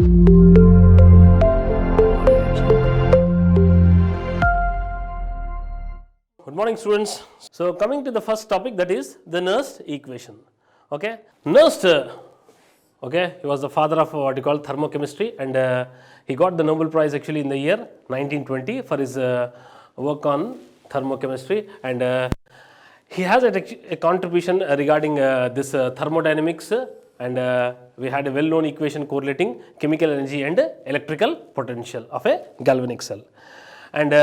Good morning, students. So coming to the first topic, that is the Nernst equation. Okay, Nernst, okay, he was the father of what you call thermochemistry, and he got the Nobel Prize actually in the year 1920 for his work on thermochemistry, and he has a contribution regarding this thermodynamics, and we had a well-known equation correlating chemical energy and electrical potential of a galvanic cell, and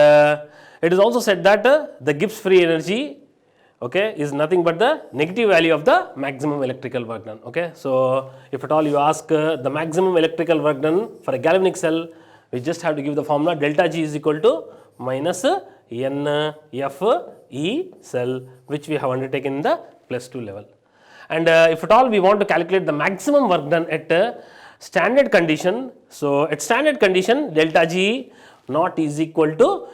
it is also said that the Gibbs free energy, okay, is nothing but the negative value of the maximum electrical work done. Okay, so if at all you ask the maximum electrical work done for a galvanic cell, we just have to give the formula delta G is equal to minus NF E cell, which we have undertaken in the +2 level. And if at all we want to calculate the maximum work done at standard condition, so at standard condition delta G naught is equal to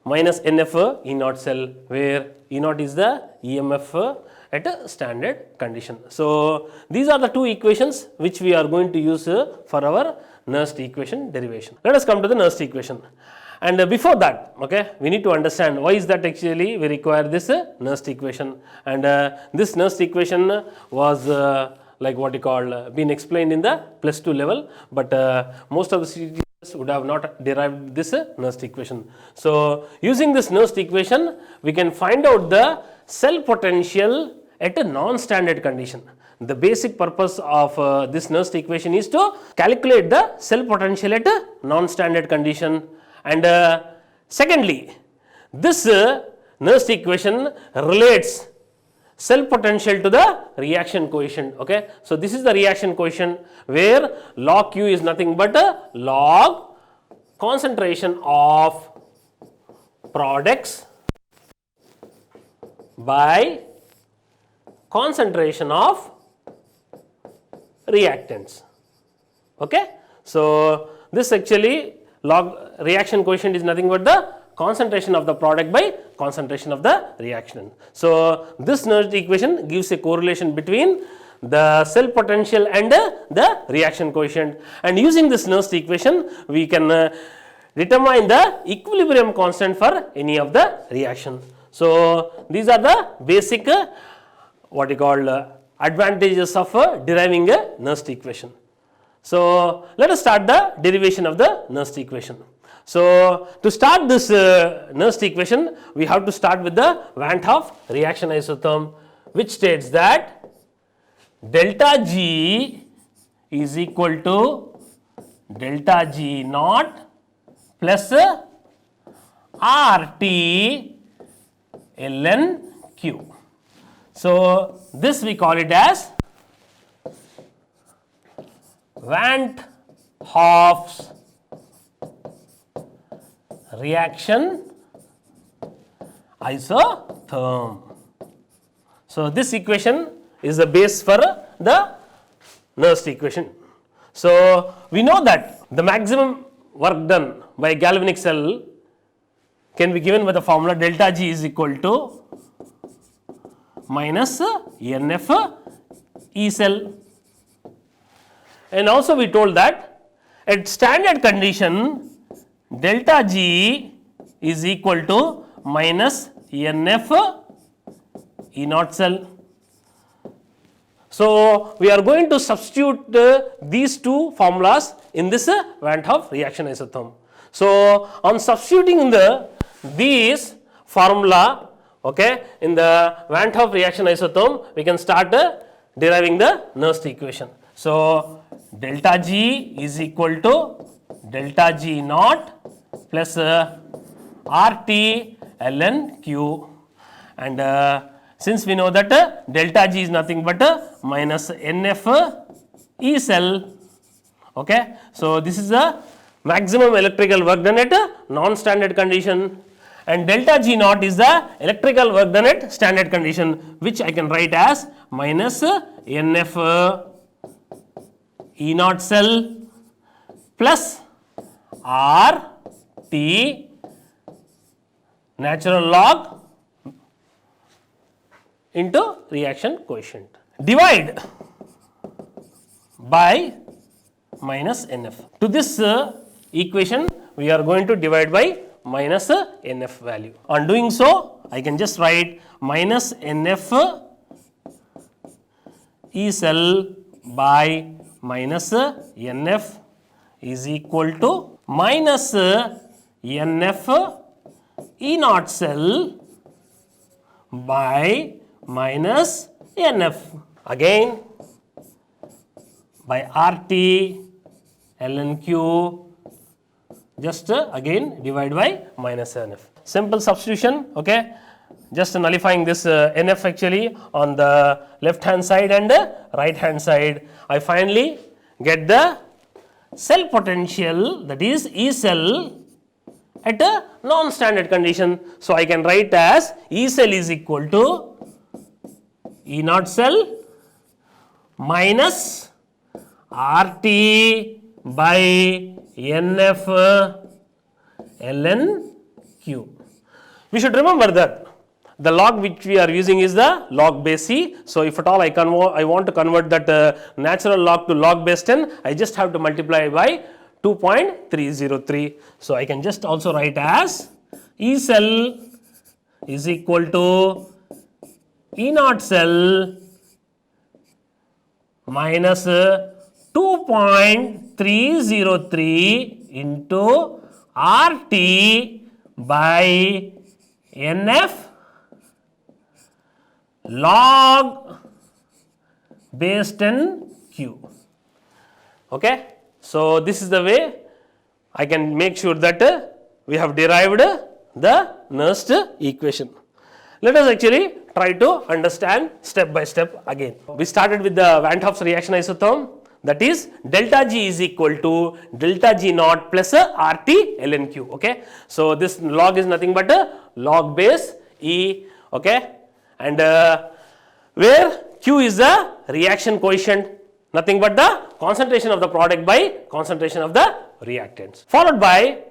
minus NF E naught cell, where E naught is the EMF at a standard condition. So these are the two equations which we are going to use for our Nernst equation derivation. Let us come to the Nernst equation. And before that, okay, we need to understand why is that actually we require this Nernst equation, and this Nernst equation was like what you call been explained in the +2 level, but most of the students would have not derived this Nernst equation. So using this Nernst equation, we can find out the cell potential at a non-standard condition. The basic purpose of this Nernst equation is to calculate the cell potential at a non-standard condition. And secondly, this Nernst equation relates cell potential to the reaction coefficient. Okay, so this is the reaction coefficient, where log Q is nothing but a log concentration of products by concentration of reactants. Okay, so this actually log reaction coefficient is nothing but the concentration of the product by concentration of the reaction. So this Nernst equation gives a correlation between the cell potential and the reaction coefficient, and using this Nernst equation we can determine the equilibrium constant for any of the reaction. So these are the basic what you call advantages of deriving a Nernst equation. So let us start the derivation of the Nernst equation. So to start this Nernst equation, we have to start with the Van't Hoff reaction isotherm, which states that delta G is equal to delta G naught plus RT ln Q. So this we call it as Van't Hoff's reaction isotherm. So this equation is the base for the Nernst equation. So we know that the maximum work done by a galvanic cell can be given by the formula delta G is equal to minus NF E cell. And also we told that at standard condition delta G is equal to minus NF E naught cell. So we are going to substitute these two formulas in this Van't Hoff reaction isotherm. So on substituting in these formula, okay, in the Van't Hoff reaction isotherm, we can start deriving the Nernst equation. So delta G is equal to delta G naught plus RT ln Q, and since we know that delta G is nothing but minus NF E cell. Okay, so this is the maximum electrical work done at non-standard condition, and delta G naught is the electrical work done at standard condition, which I can write as minus NF E naught cell plus R T natural log into reaction coefficient. Divide by minus NF. To this equation, we are going to divide by minus NF value. On doing so, I can just write minus NF E cell by minus NF is equal to minus NF E naught cell by minus NF. Again, by RT ln Q, just again divide by minus NF. Simple substitution, okay. Just nullifying this NF actually on the left hand side and right hand side. I finally get the cell potential, that is E cell at a non-standard condition. So, I can write as E cell is equal to E naught cell minus RT by NF ln Q. We should remember that the log which we are using is the log base C. So, if at all I want to convert that natural log to log base 10, I just have to multiply by 2.303. So, I can just also write as E cell is equal to E naught cell minus 2.303 into RT by NF log base 10 Q. Okay. So, this is the way I can make sure that we have derived the Nernst equation. Let us actually try to understand step by step again. We started with the Van 't Hoff's reaction isotherm, that is delta G is equal to delta G naught plus RT ln Q. Okay. So, this log is nothing but log base E. Okay. And where Q is the reaction coefficient, nothing but the concentration of the product by concentration of the reactants. Followed by,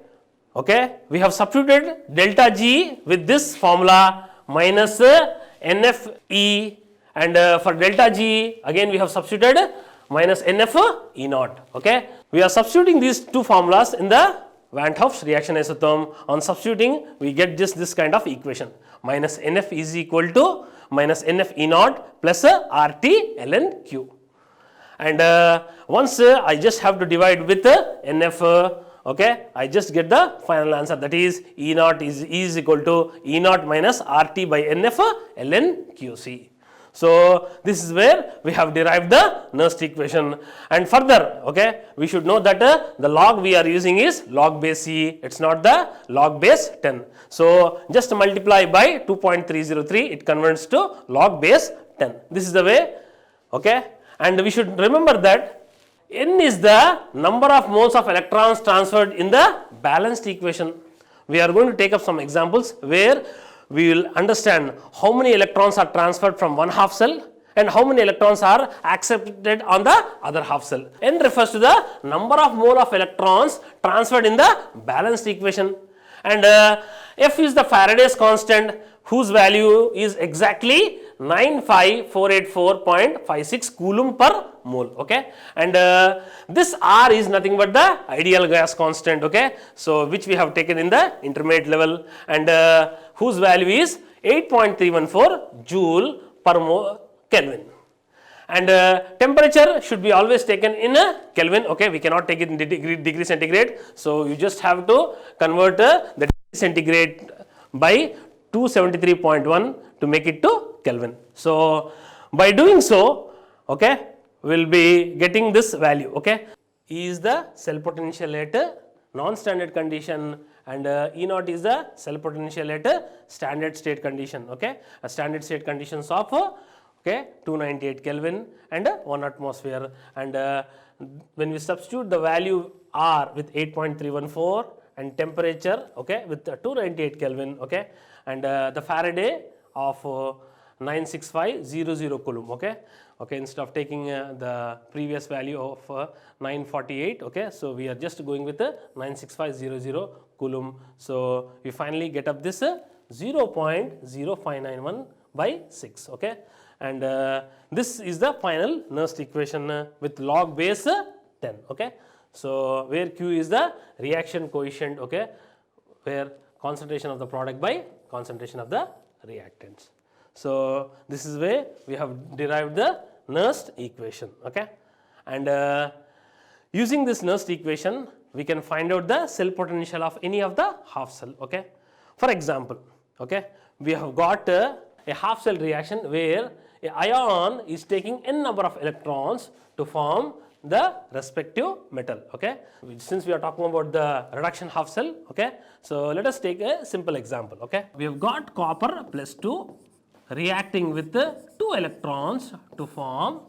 okay, we have substituted delta G with this formula minus NFE, and for delta G again we have substituted minus NF E naught. Okay. We are substituting these two formulas in the Van 't Hoff's reaction isotherm. On substituting, we get just this kind of equation, minus NF is equal to minus NF E naught plus RT ln Q. And once I just have to divide with NF, okay, I just get the final answer, that is E naught is equal to E naught minus RT by NF ln QC. So, this is where we have derived the Nernst equation, and further, okay, we should know that the log we are using is log base C, it is not the log base 10. So, just multiply by 2.303, it converts to log base 10. This is the way, okay, and we should remember that N is the number of moles of electrons transferred in the balanced equation. We are going to take up some examples where we will understand how many electrons are transferred from one half cell and how many electrons are accepted on the other half cell. N refers to the number of mole of electrons transferred in the balanced equation, and F is the Faraday's constant whose value is exactly 95484.56 coulomb per mole. Okay, and this R is nothing but the ideal gas constant. Okay, so which we have taken in the intermediate level, and whose value is 8.314 joule per Kelvin. And temperature should be always taken in Kelvin. Okay, we cannot take it in degree centigrade. So you just have to convert the degree centigrade by 273.1 to make it to Kelvin. So by doing so, okay, we will be getting this value. Okay, E is the cell potential at non-standard condition, and E naught is the cell potential at standard state condition. Okay, a standard state conditions of okay 298 Kelvin and 1 atmosphere, and when we substitute the value R with 8.314 and temperature, okay, with 298 Kelvin, okay, and the Faraday of 96500 coulomb. Okay, okay, instead of taking the previous value of 948, okay, so we are just going with 96500 coulomb. So we finally get up this 0.0591 by 6. Okay, and this is the final Nernst equation with log base 10. Okay. So where Q is the reaction coefficient, okay, where concentration of the product by concentration of the reactants. So this is where we have derived the Nernst equation. Okay. And using this Nernst equation, we can find out the cell potential of any of the half cell. Okay. For example, okay, we have got a half cell reaction where a ion is taking n number of electrons to form the respective metal. Okay. Since we are talking about the reduction half cell, okay, so let us take a simple example. Okay. We have got copper plus 2 reacting with 2 electrons to form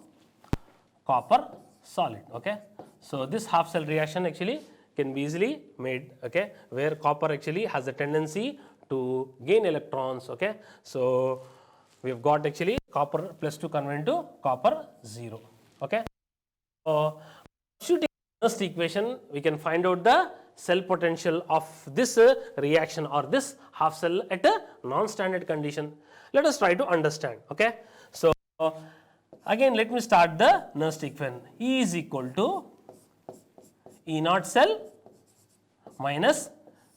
copper solid. Okay. So this half cell reaction actually can be easily made, okay, where copper actually has a tendency to gain electrons. Okay. So we have got actually copper plus 2 converted to copper 0. Okay. Shooting Nernst equation, we can find out the cell potential of this reaction or this half cell at a non-standard condition. Let us try to understand. Okay. So again, let me start the Nernst equation. E is equal to E naught cell minus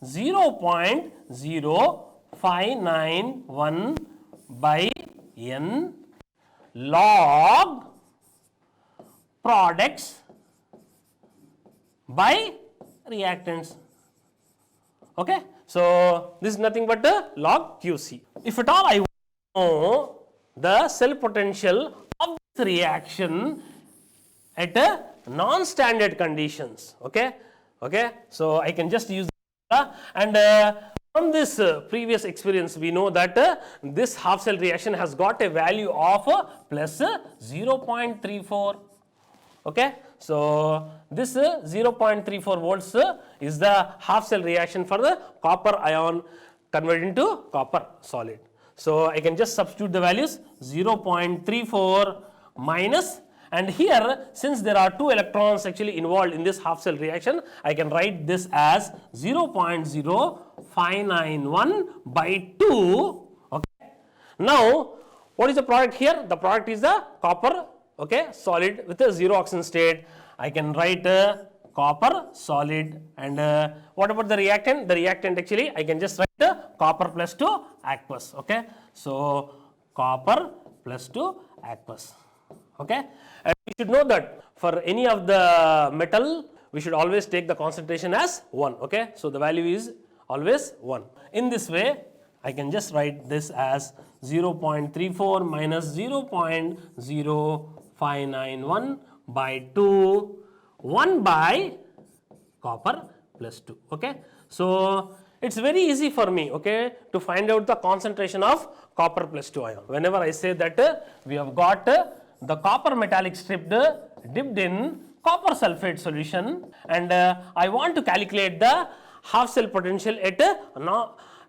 0.0591 by N log products by reactants. Okay. So this is nothing but the log QC. If at all I want to know the cell potential of this reaction at a non-standard conditions. Okay. Okay. So I can just use and from this previous experience we know that this half cell reaction has got a value of plus 0.34. Okay. So this 0.34 volts is the half cell reaction for the copper ion converted into copper solid. So I can just substitute the values 0.34 minus, and here since there are 2 electrons actually involved in this half cell reaction, I can write this as 0.0591 by 2. Okay. Now what is the product here? The product is the copper, okay, solid with a 0 oxidation state. I can write copper solid, and what about the reactant? The reactant actually I can just write copper plus 2 aqueous. Okay. So copper plus 2 aqueous. Okay. And we should know that for any of the metal we should always take the concentration as 1. Okay. So the value is always 1. In this way I can just write this as 0.34 minus 0.0591 by 2, 1 by copper plus 2. Okay. So it's very easy for me, okay, to find out the concentration of copper plus 2 ion. Whenever I say that we have got the copper metallic strip dipped in copper sulfate solution, and I want to calculate the half cell potential at a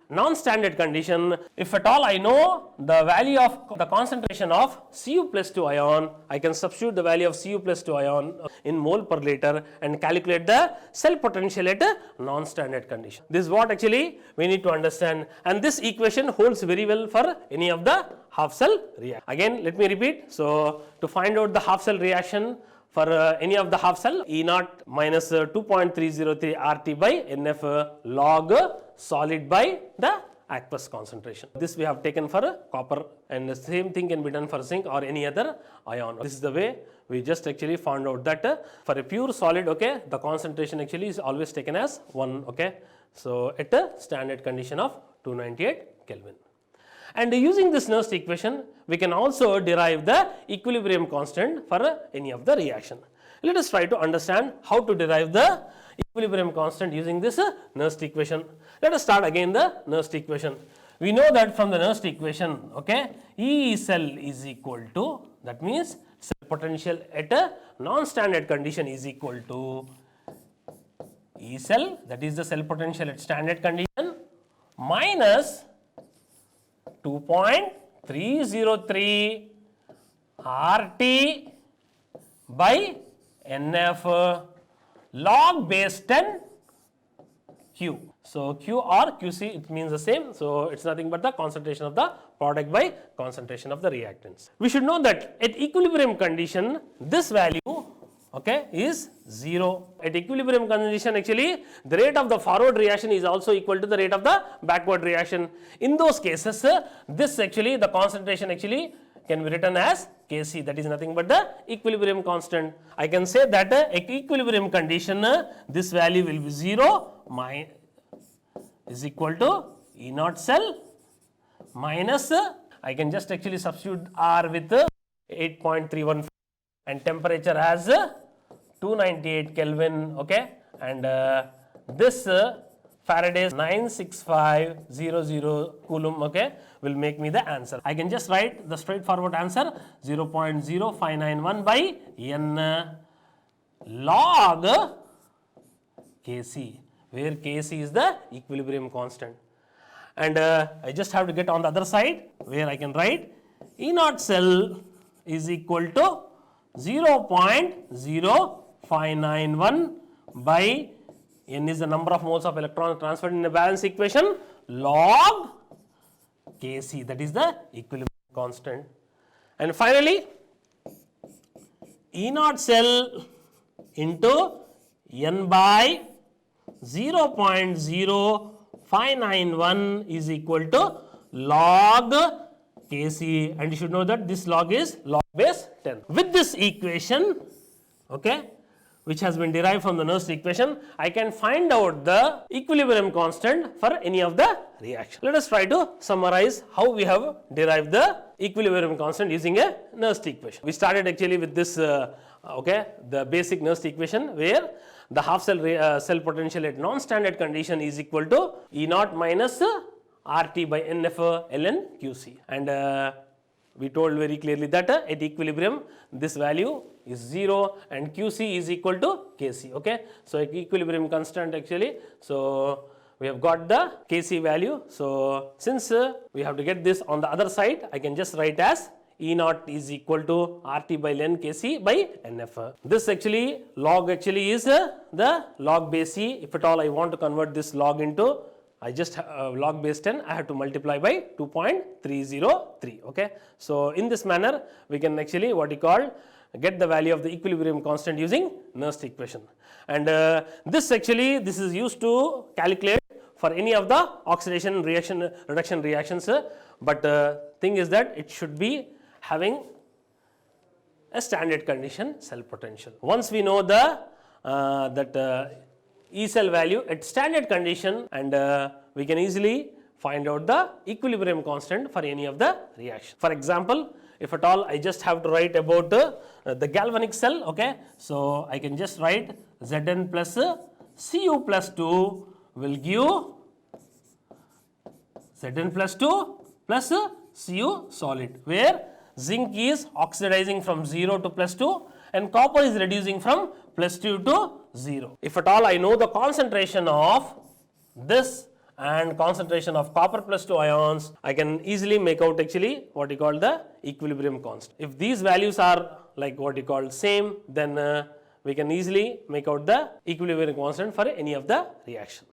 non-standard condition. If at all I know the value of the concentration of Cu plus 2 ion, I can substitute the value of Cu plus 2 ion in mole per liter and calculate the cell potential at a non-standard condition. This is what actually we need to understand, and this equation holds very well for any of the half cell reaction. Again let me repeat. So to find out the half cell reaction for any of the half cell, E naught minus 2.303 RT by NF log solid by the aqueous concentration. This we have taken for copper, and the same thing can be done for zinc or any other ion. This is the way we just actually found out that for a pure solid, okay, the concentration actually is always taken as 1. Okay. So at a standard condition of 298 Kelvin. And using this Nernst equation, we can also derive the equilibrium constant for any of the reaction. Let us try to understand how to derive the equilibrium constant using this Nernst equation. Let us start again the Nernst equation. We know that from the Nernst equation, okay, E cell is equal to, that means cell potential at a non-standard condition is equal to E cell, that is the cell potential at standard condition, minus 2.303 RT by NF log base 10 Q. So Q or QC, it means the same. So it's nothing but the concentration of the product by concentration of the reactants. We should know that at equilibrium condition, this value, okay, is 0. At equilibrium condition, actually the rate of the forward reaction is also equal to the rate of the backward reaction. In those cases, this actually the concentration actually can be written as Kc, that is nothing but the equilibrium constant. I can say that at equilibrium condition, this value will be 0 is equal to E naught cell minus, I can just actually substitute R with 8.315 and temperature as 298 Kelvin, okay, and this Faraday's 96500 Coulomb, okay, will make me the answer. I can just write the straightforward answer 0.0591 by N log Kc, where Kc is the equilibrium constant. And I just have to get on the other side where I can write E naught cell is equal to 0.0591 by N is the number of moles of electrons transferred in a balance equation log Kc, that is the equilibrium constant. And finally, E naught cell into N by 0.0591 is equal to log Kc, and you should know that this log is log base 10. With this equation, okay, which has been derived from the Nernst equation, I can find out the equilibrium constant for any of the reaction. Let us try to summarize how we have derived the equilibrium constant using a Nernst equation. We started actually with this, okay, the basic Nernst equation where the half cell cell potential at non-standard condition is equal to E naught minus RT by NF ln QC, and we told very clearly that at equilibrium this value is 0 and QC is equal to Kc, okay. So at equilibrium constant actually, so we have got the Kc value. So since we have to get this on the other side, I can just write as E naught is equal to RT by ln Kc by NF. This actually log actually is the log base C. If at all I want to convert this log into, I just log base 10, I have to multiply by 2.303, okay. So in this manner we can actually what you call get the value of the equilibrium constant using Nernst equation, and this is used to calculate for any of the oxidation reduction reactions, but thing is that it should be having a standard condition cell potential. Once we know the E cell value at standard condition, and we can easily find out the equilibrium constant for any of the reaction. For example, if at all I just have to write about the galvanic cell, okay, so I can just write Zn plus Cu plus 2 will give Zn plus 2 plus Cu solid, where zinc is oxidizing from 0 to plus 2 and copper is reducing from plus 2 to 0. If at all I know the concentration of this and concentration of copper plus 2 ions, I can easily make out actually what you call the equilibrium constant. If these values are like what you call same, then we can easily make out the equilibrium constant for any of the reaction.